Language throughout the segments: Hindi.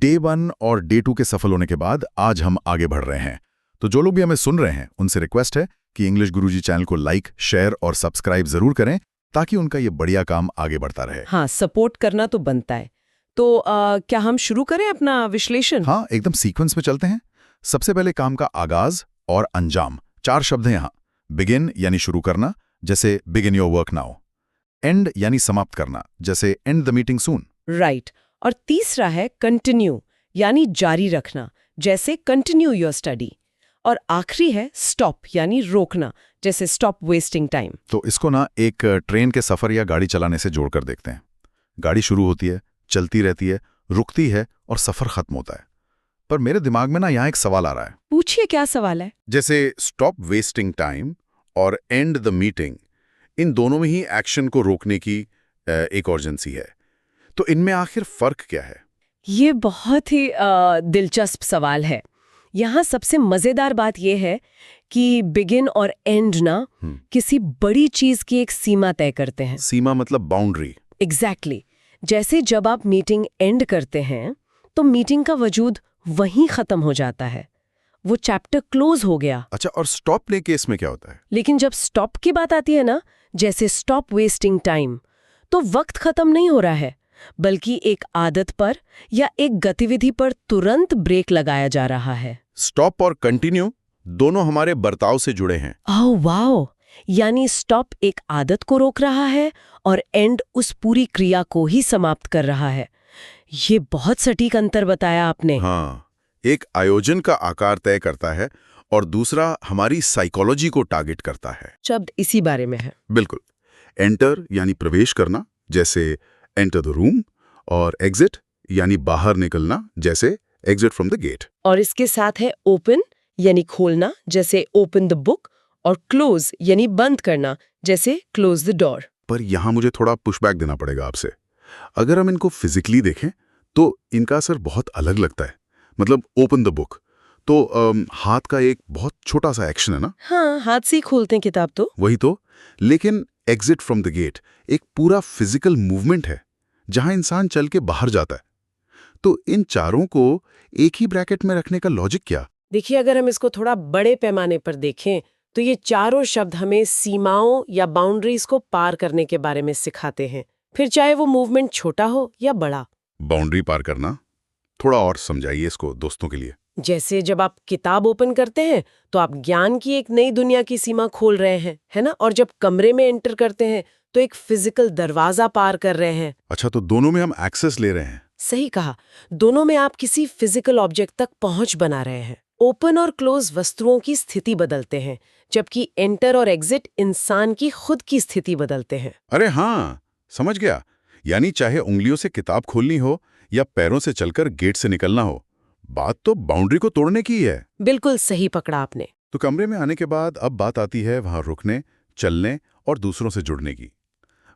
डे 1 और डे 2 के सफल होने के बाद आज हम आगे बढ़ रहे हैं। तो जो लोग भी हमें सुन रहे हैं उनसे रिक्वेस्ट है कि इंग्लिश गुरुजी चैनल को लाइक, शेयर और सब्सक्राइब जरूर करें ताकि उनका ये बढ़िया काम आगे बढ़ता रहे। हाँ, सपोर्ट करना तो बनता है। तो क्या हम शुरू करें अपना विश्लेषण? हाँ, एकदम सीक्वेंस में चलते हैं। सबसे पहले काम का आगाज और अंजाम, 4 शब्द हैं यहाँ। बिगिन यानी शुरू करना, जैसे begin your work now. And यानी समाप्त करना, जैसे and the meeting soon. Right. और तीसरा है कंटिन्यू यानी जारी रखना, जैसे कंटिन्यू योर स्टडी। और आखिरी है स्टॉप यानी रोकना, जैसे स्टॉप वेस्टिंग टाइम। तो इसको ना एक ट्रेन के सफर या गाड़ी चलाने से जोड़कर देखते हैं। गाड़ी शुरू होती है, चलती रहती है, रुकती है और सफर खत्म होता है। पर मेरे दिमाग में ना यहाँ एक सवाल आ रहा है। पूछिए, क्या सवाल है? जैसे स्टॉप वेस्टिंग टाइम और एंड द मीटिंग, इन दोनों में ही एक्शन को रोकने की एक अर्जेंसी है। तो इनमें आखिर फर्क क्या है? ये बहुत ही दिलचस्प सवाल है। यहाँ सबसे मजेदार बात यह है कि बिगिन और एंड ना किसी बड़ी चीज की एक सीमा तय करते हैं। सीमा मतलब बाउंड्री। एग्जैक्टली। जैसे जब आप मीटिंग एंड करते हैं तो मीटिंग का वजूद वहीं खत्म हो जाता है, वो चैप्टर क्लोज हो गया। अच्छा, और स्टॉप ने केस में क्या होता है? लेकिन जब स्टॉप की बात आती है ना, जैसे स्टॉप वेस्टिंग टाइम, तो वक्त खत्म नहीं हो रहा है, बल्कि एक आदत पर या एक गतिविधि पर तुरंत ब्रेक लगाया जा रहा है। स्टॉप और कंटिन्यू दोनों हमारे बर्ताव से जुड़े हैं। Oh wow! यानी स्टॉप एक आदत को रोक रहा है और एंड उस पूरी क्रिया को ही समाप्त कर रहा है। ये बहुत सटीक अंतर बताया आपने। हाँ, एक आयोजन का आकार तय करता है और दूसरा हमारी साइकोलॉजी को टारगेट करता है। शब्द इसी बारे में है। बिल्कुल। एंटर यानी प्रवेश करना, जैसे एंटर द रूम, और एग्जिट यानी बाहर निकलना, जैसे एग्जिट फ्रॉम द गेट। और इसके साथ है ओपन यानी खोलना, जैसे ओपन द बुक, और क्लोज यानी बंद करना, जैसे क्लोज द डोर। पर यहाँ मुझे थोड़ा पुशबैक देना पड़ेगा आपसे। अगर हम इनको फिजिकली देखें तो इनका असर बहुत अलग लगता है। मतलब ओपन द बुक तो हाथ का एक बहुत छोटा सा एक्शन है ना। हाँ, हाथ से ही खोलते हैं किताब तो। वही तो। लेकिन एग्जिट फ्रॉम द गेट एक पूरा फिजिकल मूवमेंट है जहां इंसान चल के बाहर जाता है। तो इन चारों को एक ही ब्रैकेट में रखने का लॉजिक क्या? देखिए, अगर हम इसको थोड़ा बड़े पैमाने पर देखें तो ये चारों शब्द हमें सीमाओं या बाउंड्रीज को पार करने के बारे में सिखाते हैं, फिर चाहे वो मूवमेंट छोटा हो या बड़ा। बाउंड्री पार करना, थोड़ा और समझाइए इसको दोस्तों के लिए। जैसे जब आप किताब ओपन करते हैं तो आप ज्ञान की एक नई दुनिया की सीमा खोल रहे हैं, है ना? और जब कमरे में एंटर करते हैं तो एक फिजिकल दरवाजा पार कर रहे हैं। अच्छा, तो दोनों में हम एक्सेस ले रहे हैं। सही कहा। दोनों में आप किसी फिजिकल ऑब्जेक्ट तक पहुंच बना रहे हैं। ओपन और क्लोज वस्तुओं की स्थिति बदलते हैं, जबकि एंटर और एग्जिट इंसान की खुद की स्थिति बदलते हैं। अरे हाँ, समझ गया। यानी चाहे उंगलियों से किताब खोलनी हो या पैरों से चलकर गेट से निकलना हो, बात तो बाउंड्री को तोड़ने की है। बिल्कुल सही पकड़ा आपने। तो कमरे में आने के बाद अब बात आती है वहां रुकने, चलने और दूसरों से जुड़ने की।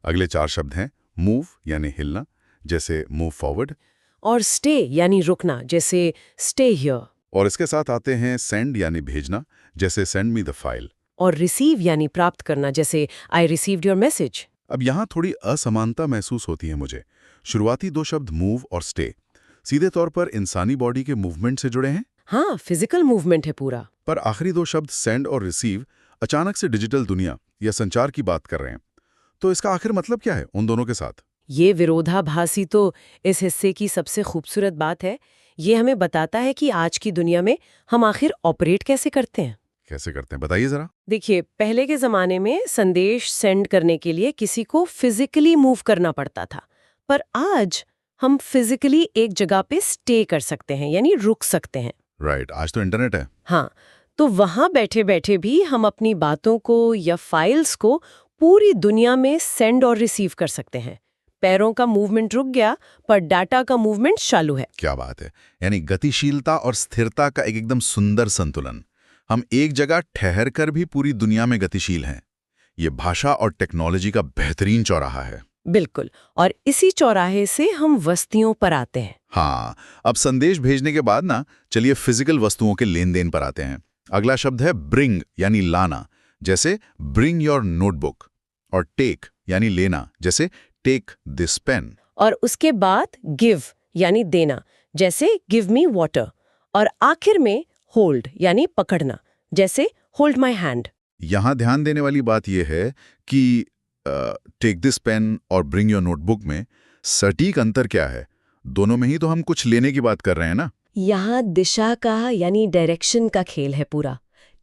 अगले 4 शब्द हैं मूव यानी हिलना, जैसे मूव फॉरवर्ड, और स्टे यानी रुकना, जैसे स्टे हियर। और इसके साथ आते हैं सेंड यानी भेजना, जैसे सेंड मी द फाइल, और रिसीव यानी प्राप्त करना, जैसे आई रिसीव्ड योर मैसेज। अब यहाँ थोड़ी असमानता महसूस होती है मुझे। शुरुआती 2 शब्द मूव और स्टे सीधे तौर पर इंसानी बॉडी के मूवमेंट से जुड़े हैं। हाँ, फिजिकल मूवमेंट है पूरा। पर आखिरी 2 शब्द सेंड और रिसीव अचानक से डिजिटल दुनिया या संचार की बात कर रहे हैं। तो इसका आखिर मतलब क्या है उन दोनों के साथ? ये विरोधाभासी तो इस हिस्से की सबसे खूबसूरत बात है। ये हमें बताता है कि आज की दुनिया में हम आखिर ऑपरेट कैसे करते हैं। कैसे करते हैं, बताइए जरा। देखिए, पहले के जमाने में संदेश सेंड करने के लिए किसी को फिजिकली मूव करना पड़ता था, पर आज हम फिजिकली एक जगह पे स्टे कर सकते हैं, यानी रुक सकते हैं। राइट, आज तो इंटरनेट है। हाँ, तो वहां बैठे बैठे भी हम अपनी बातों को या फाइल्स को पूरी दुनिया में सेंड और रिसीव कर सकते हैं। पैरों का मूवमेंट रुक गया, पर डाटा का मूवमेंट चालू है। क्या बात है। यानी गतिशीलता और स्थिरता का एक एकदम सुंदर संतुलन। हम एक जगह ठहर कर भी पूरी दुनिया में गतिशील हैं। ये भाषा और टेक्नोलॉजी का बेहतरीन चौराहा है। बिल्कुल। और इसी चौराहे से हम वस्तुओं पर आते हैं। हाँ, अब संदेश भेजने के बाद ना चलिए फिजिकल वस्तुओं के लेन देन पर आते हैं। अगला शब्द है ब्रिंग यानी लाना, जैसे ब्रिंग योर नोटबुक, और टेक यानी लेना, जैसे टेक दिस पेन। और उसके बाद गिव यानी देना, जैसे गिव मी वाटर, और आखिर में होल्ड यानी पकड़ना, जैसे होल्ड माय हैंड। यहाँ ध्यान देने वाली बात यह है कि टेक दिस पेन और ब्रिंग योर नोटबुक में सटीक अंतर क्या है? दोनों में ही तो हम कुछ लेने की बात कर रहे हैं ना। यहाँ दिशा का यानी डायरेक्शन का खेल है पूरा।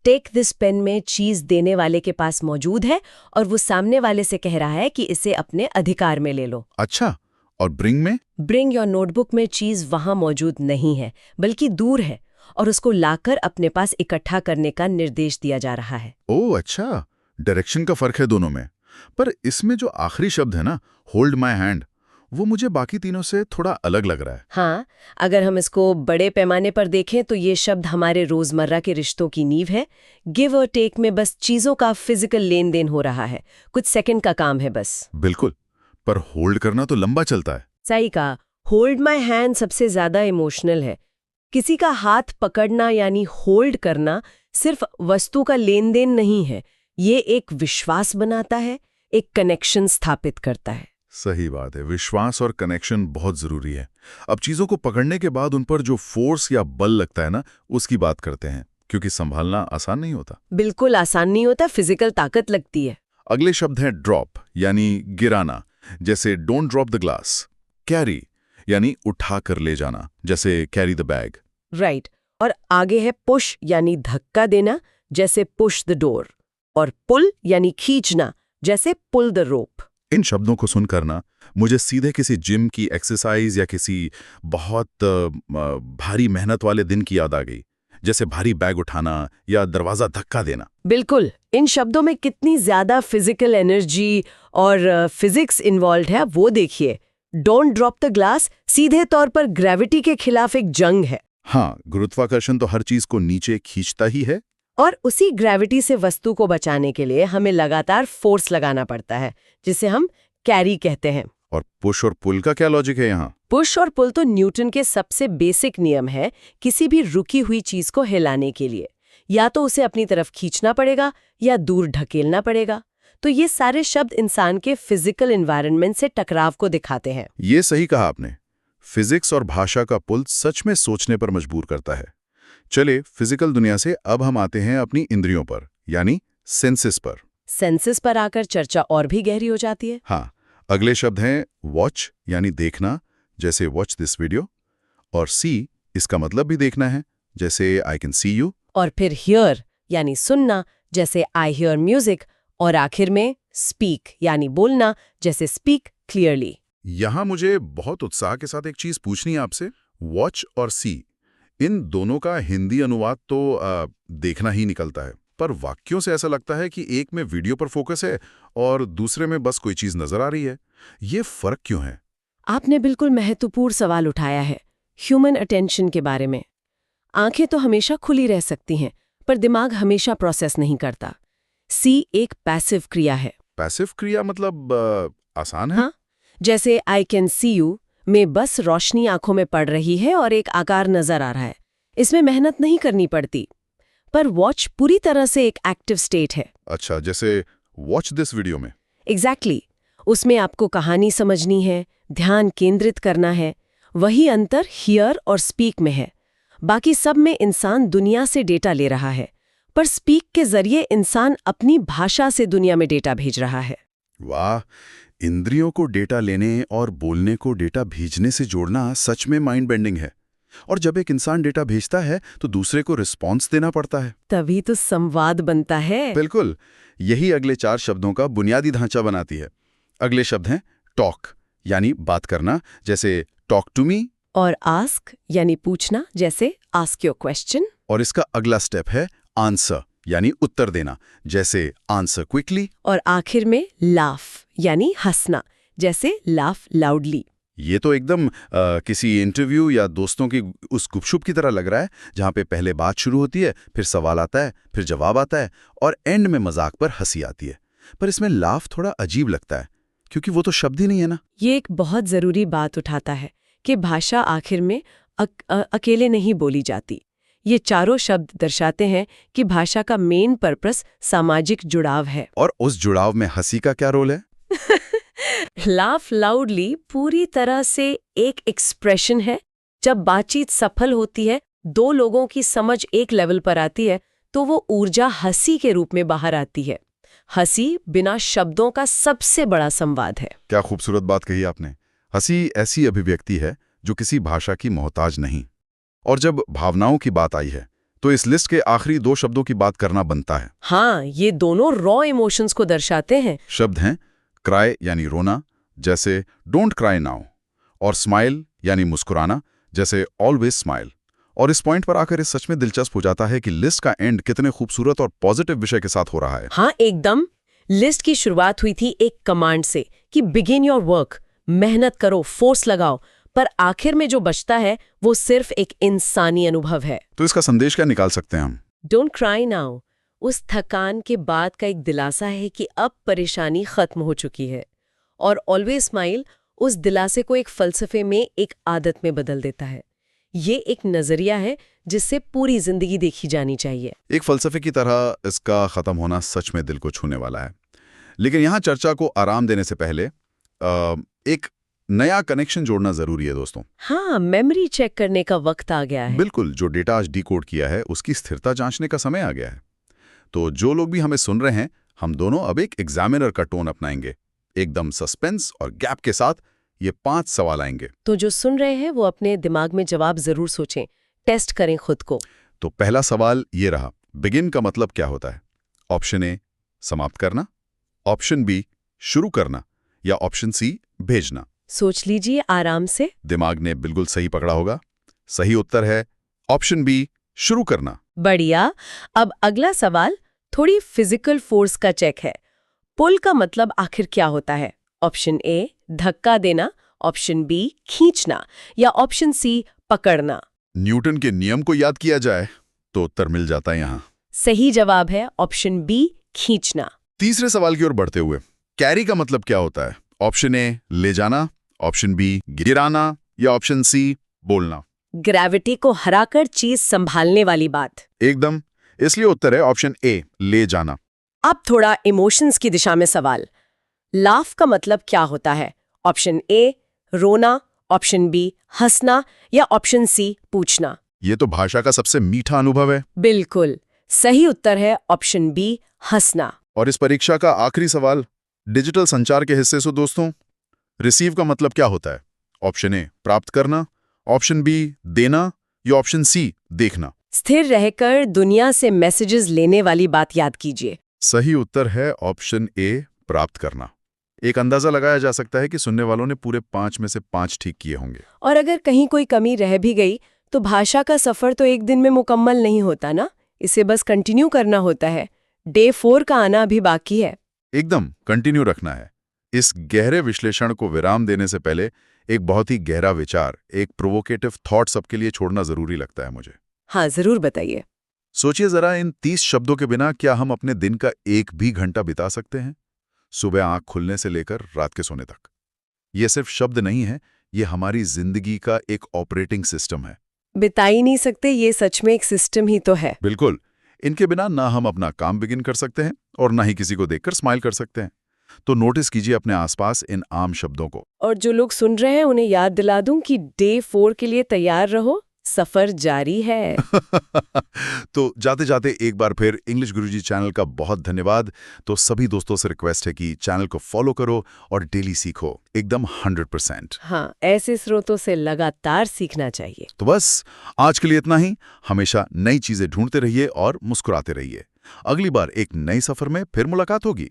टेक दिस पेन में चीज देने वाले के पास मौजूद है और वो सामने वाले से कह रहा है कि इसे अपने अधिकार में ले लो। अच्छा, और ब्रिंग में? ब्रिंग योर नोटबुक में चीज वहां मौजूद नहीं है, बल्कि दूर है और उसको लाकर अपने पास इकट्ठा करने का निर्देश दिया जा रहा है। ओह अच्छा, डायरेक्शन का फर्क है दोनों में। पर इसमें जो आखिरी शब्द है ना, होल्ड माय हैंड, वो मुझे बाकी तीनों से थोड़ा अलग लग रहा है। हाँ, अगर हम इसको बड़े पैमाने पर देखें तो ये शब्द हमारे रोजमर्रा के रिश्तों की नींव है। गिव और टेक में बस चीजों का फिजिकल लेन देन हो रहा है, कुछ सेकंड का काम है बस। बिल्कुल, पर होल्ड करना तो लंबा चलता है। सही कहा, होल्ड माय हैंड सबसे ज्यादा इमोशनल है। किसी का हाथ पकड़ना यानी होल्ड करना सिर्फ वस्तु का लेन देन नहीं है, ये एक विश्वास बनाता है, एक कनेक्शन स्थापित करता है। सही बात है, विश्वास और कनेक्शन बहुत जरूरी है। अब चीजों को पकड़ने के बाद उन पर जो फोर्स या बल लगता है ना, उसकी बात करते हैं, क्योंकि संभालना आसान नहीं होता। बिल्कुल आसान नहीं होता, फिजिकल ताकत लगती है। अगले शब्द है ड्रॉप यानी गिराना, जैसे don't drop the glass. Carry यानी उठा कर ले जाना, जैसे कैरी द बैग। राइट, और आगे है पुश यानी धक्का देना, जैसे पुश द डोर, और पुल यानी खींचना, जैसे पुल द रोप। इन शब्दों को सुनकर ना मुझे सीधे किसी जिम की एक्सरसाइज या किसी बहुत भारी मेहनत वाले दिन की याद आ गई, जैसे भारी बैग उठाना या दरवाजा धक्का देना। बिल्कुल, इन शब्दों में कितनी ज्यादा फिजिकल एनर्जी और फिजिक्स इन्वॉल्व है वो देखिए। डोंट ड्रॉप द ग्लास सीधे तौर पर ग्रेविटी के खिलाफ एक जंग है। हाँ, गुरुत्वाकर्षण तो हर चीज को नीचे खींचता ही है। और उसी ग्रेविटी से वस्तु को बचाने के लिए हमें लगातार फोर्स लगाना पड़ता है, जिसे हम कैरी कहते हैं। और पुश और पुल का क्या लॉजिक है यहाँ? पुश और पुल तो न्यूटन के सबसे बेसिक नियम है किसी भी रुकी हुई चीज को हिलाने के लिए। या तो उसे अपनी तरफ खींचना पड़ेगा या दूर ढकेलना पड़ेगा। तो ये सारे शब्द इंसान के फिजिकल एनवायरनमेंट से टकराव को दिखाते हैं। ये सही कहा आपने। फिजिक्स और भाषा का पुल सच में सोचने पर मजबूर करता है। चले फिजिकल दुनिया से अब हम आते हैं अपनी इंद्रियों पर, यानी सेंसेस पर। सेंसेस पर आकर चर्चा और भी गहरी हो जाती है। हाँ, अगले शब्द हैं वॉच यानी देखना, जैसे वॉच दिस वीडियो, और सी इसका मतलब भी देखना है, जैसे आई कैन सी यू। और फिर हियर यानी सुनना, जैसे आई हियर म्यूजिक, और आखिर में स्पीक यानी बोलना, जैसे स्पीक क्लियरली। यहां मुझे बहुत उत्साह के साथ एक चीज पूछनी है आपसे। वॉच और सी, इन दोनों का हिंदी अनुवाद तो देखना ही निकलता है, पर वाक्यों से ऐसा लगता है कि एक में वीडियो पर फोकस है और दूसरे में बस कोई चीज नजर आ रही है। ये फर्क क्यों है? आपने बिल्कुल महत्वपूर्ण सवाल उठाया है, ह्यूमन अटेंशन के बारे में। आंखें तो हमेशा खुली रह सकती हैं, पर दिमाग हमेशा प्रोसेस नहीं करता। सी एक पैसिव क्रिया है। पैसिव क्रिया मतलब आसान है? हाँ, जैसे आई कैन सी यू में बस रोशनी आंखों में पड़ रही है और एक आकार नजर आ रहा है, इसमें मेहनत नहीं करनी पड़ती। पर वॉच पूरी तरह से एक एक्टिव स्टेट है। अच्छा, जैसे वॉच दिस वीडियो में। एग्जैक्टली, उसमें आपको कहानी समझनी है, ध्यान केंद्रित करना है। वही अंतर हियर और स्पीक में है। बाकी सब में इंसान दुनिया से डेटा ले रहा है, पर स्पीक के जरिए इंसान अपनी भाषा से दुनिया में डेटा भेज रहा है। वाह, इंद्रियों को डेटा लेने और बोलने को डेटा भेजने से जोड़ना सच में माइंड बेंडिंग है। और जब एक इंसान डेटा भेजता है तो दूसरे को रिस्पॉन्स देना पड़ता है, तभी तो संवाद बनता है। बिल्कुल, यही अगले 4 शब्दों का बुनियादी ढांचा बनाती है। अगले शब्द हैं टॉक यानी बात करना, जैसे टॉक टू मी, और आस्क यानी पूछना, जैसे आस्क योर क्वेश्चन। और इसका अगला स्टेप है आंसर यानी उत्तर देना, जैसे आंसर क्विकली। और आखिर में लाफ यानी हंसना, जैसे लाफ लाउडली। ये तो एकदम किसी इंटरव्यू या दोस्तों की उस गुपशुप की तरह लग रहा है, जहाँ पे पहले बात शुरू होती है, फिर सवाल आता है, फिर जवाब आता है और एंड में मजाक पर हंसी आती है। पर इसमें लाफ थोड़ा अजीब लगता है, क्योंकि वो तो शब्द ही नहीं है ना। ये एक बहुत जरूरी बात उठाता है कि भाषा आखिर में अकेले नहीं बोली जाती। ये चारों शब्द दर्शाते हैं कि भाषा का मेन पर्पस सामाजिक जुड़ाव है। और उस जुड़ाव में हंसी का क्या रोल है? लाफ लाउडली पूरी तरह से एक एक्सप्रेशन है, जब बातचीत सफल होती है, दो लोगों की समझ एक लेवल पर आती है, तो वो ऊर्जा हंसी के रूप में बाहर आती है। हंसी बिना शब्दों का सबसे बड़ा संवाद है। क्या खूबसूरत बात कही आपने। हंसी ऐसी अभिव्यक्ति है जो किसी भाषा की मोहताज नहीं। और जब भावनाओं की बात आई है तो इस लिस्ट के आखिरी दो शब्दों की बात करना बनता है। हाँ, ये दोनों रॉ इमोशंस को दर्शाते हैं। शब्द हैं क्राई यानी रोना, जैसे डोंट क्राई नाउ, और स्माइल यानी मुस्कुराना, जैसे ऑलवेज स्माइल। और इस पॉइंट पर आकर इस सच में दिलचस्प हो जाता है कि लिस्ट का एंड कितने खूबसूरत और पॉजिटिव विषय के साथ हो रहा है। हाँ, एकदम। लिस्ट की शुरुआत हुई थी एक कमांड से कि बिगिन योर वर्क, मेहनत करो, फोर्स लगाओ, पर आखिर में जो बचता है वो सिर्फ एक इंसानी अनुभव है। तो इसका संदेश क्या निकाल सकते हैं हम? डोंट क्राई नाउ उस थकान के बाद का एक दिलासा है कि अब परेशानी खत्म हो चुकी है, और ऑलवेज स्माइल उस दिलासे को एक फलसफे में, एक आदत में बदल देता है। ये एक नजरिया है जिससे पूरी जिंदगी देखी जानी चाहिए। एक फलसफे की तरह इसका खत्म होना सच में दिल को छूने वाला है। लेकिन यहाँ चर्चा को आराम देने से पहले एक नया कनेक्शन जोड़ना जरूरी है दोस्तों। हाँ, मेमोरी चेक करने का वक्त आ गया है। बिल्कुल, जो डेटा आज डिकोड किया है उसकी स्थिरता जांचने का समय आ गया है। तो जो लोग भी हमें सुन रहे हैं, हम दोनों अब एक एग्जामिनर का टोन अपनाएंगे। एकदम सस्पेंस और गैप के साथ ये 5 सवाल आएंगे। तो जो सुन रहे हैं वो अपने दिमाग में जवाब जरूर सोचें, टेस्ट करें खुद को। तो पहला सवाल ये रहा, बिगिन का मतलब क्या होता है? ऑप्शन ए समाप्त करना, ऑप्शन बी शुरू करना, या ऑप्शन सी भेजना। सोच लीजिए आराम से। दिमाग ने बिल्कुल सही पकड़ा होगा। सही उत्तर है ऑप्शन बी, शुरू करना। बढ़िया। अब अगला सवाल थोड़ी फिजिकल फोर्स का चेक है। पुल का मतलब आखिर क्या होता है? ऑप्शन ए धक्का देना, ऑप्शन बी खींचना, या ऑप्शन सी पकड़ना। न्यूटन के नियम को याद किया जाए तो उत्तर मिल जाता है यहाँ। सही जवाब है ऑप्शन बी, खींचना। तीसरे सवाल की ओर बढ़ते हुए, कैरी का मतलब क्या होता है? ऑप्शन ए ले जाना, ऑप्शन बी गिराना, या ऑप्शन सी बोलना। ग्रेविटी को हराकर चीज संभालने वाली बात। एकदम, इसलिए उत्तर है ऑप्शन ए, ले जाना। अब थोड़ा इमोशंस की दिशा में सवाल। लाफ का मतलब क्या होता है? ऑप्शन ए रोना, ऑप्शन बी हंसना, या ऑप्शन सी पूछना। ये तो भाषा का सबसे मीठा अनुभव है। बिल्कुल सही उत्तर है ऑप्शन बी, हंसना। और इस परीक्षा का आखिरी सवाल डिजिटल संचार के हिस्से से दोस्तों, रिसीव का मतलब क्या होता है? ऑप्शन ए प्राप्त करना, ऑप्शन बी देना, या ऑप्शन सी देखना। स्थिर रहकर दुनिया से मैसेजेस लेने वाली बात याद कीजिए। सही उत्तर है ऑप्शन ए, प्राप्त करना। एक अंदाजा लगाया जा सकता है कि सुनने वालों ने पूरे 5 में से 5 ठीक किए होंगे। और अगर कहीं कोई कमी रह भी गई तो भाषा का सफर तो एक दिन में मुकम्मल नहीं होता ना, इसे बस कंटिन्यू करना होता है। डे 4 का आना अभी बाकी है। एकदम कंटिन्यू रखना है। इस गहरे विश्लेषण को विराम देने से पहले एक बहुत ही गहरा विचार, एक प्रोवोकेटिव थॉट सबके लिए छोड़ना जरूरी लगता है मुझे। हाँ, जरूर बताइए। सोचिए जरा, इन 30 शब्दों के बिना क्या हम अपने दिन का एक भी घंटा बिता सकते हैं? सुबह आंख खुलने से लेकर रात के सोने तक। ये सिर्फ शब्द नहीं है, ये हमारी जिंदगी का एक ऑपरेटिंग सिस्टम है। बिता ही नहीं सकते, ये सच में एक सिस्टम ही तो है। बिल्कुल, इनके बिना ना हम अपना काम बिगिन कर सकते हैं और ना ही किसी को देखकर स्माइल कर सकते हैं। तो नोटिस कीजिए अपने आसपास इन आम शब्दों को। और जो लोग सुन रहे हैं उन्हें याद दिला दूं कि डे 4 के लिए तैयार रहो, सफर जारी है। तो जाते जाते एक बार फिर इंग्लिश गुरुजी चैनल का बहुत धन्यवाद। तो सभी दोस्तों से रिक्वेस्ट है कि चैनल को फॉलो करो और डेली सीखो, एकदम 100%। हाँ, ऐसे स्रोतों से लगातार सीखना चाहिए। तो बस आज के लिए इतना ही। हमेशा नई चीजें ढूंढते रहिए और मुस्कुराते रहिए। अगली बार एक नए सफर में फिर मुलाकात होगी।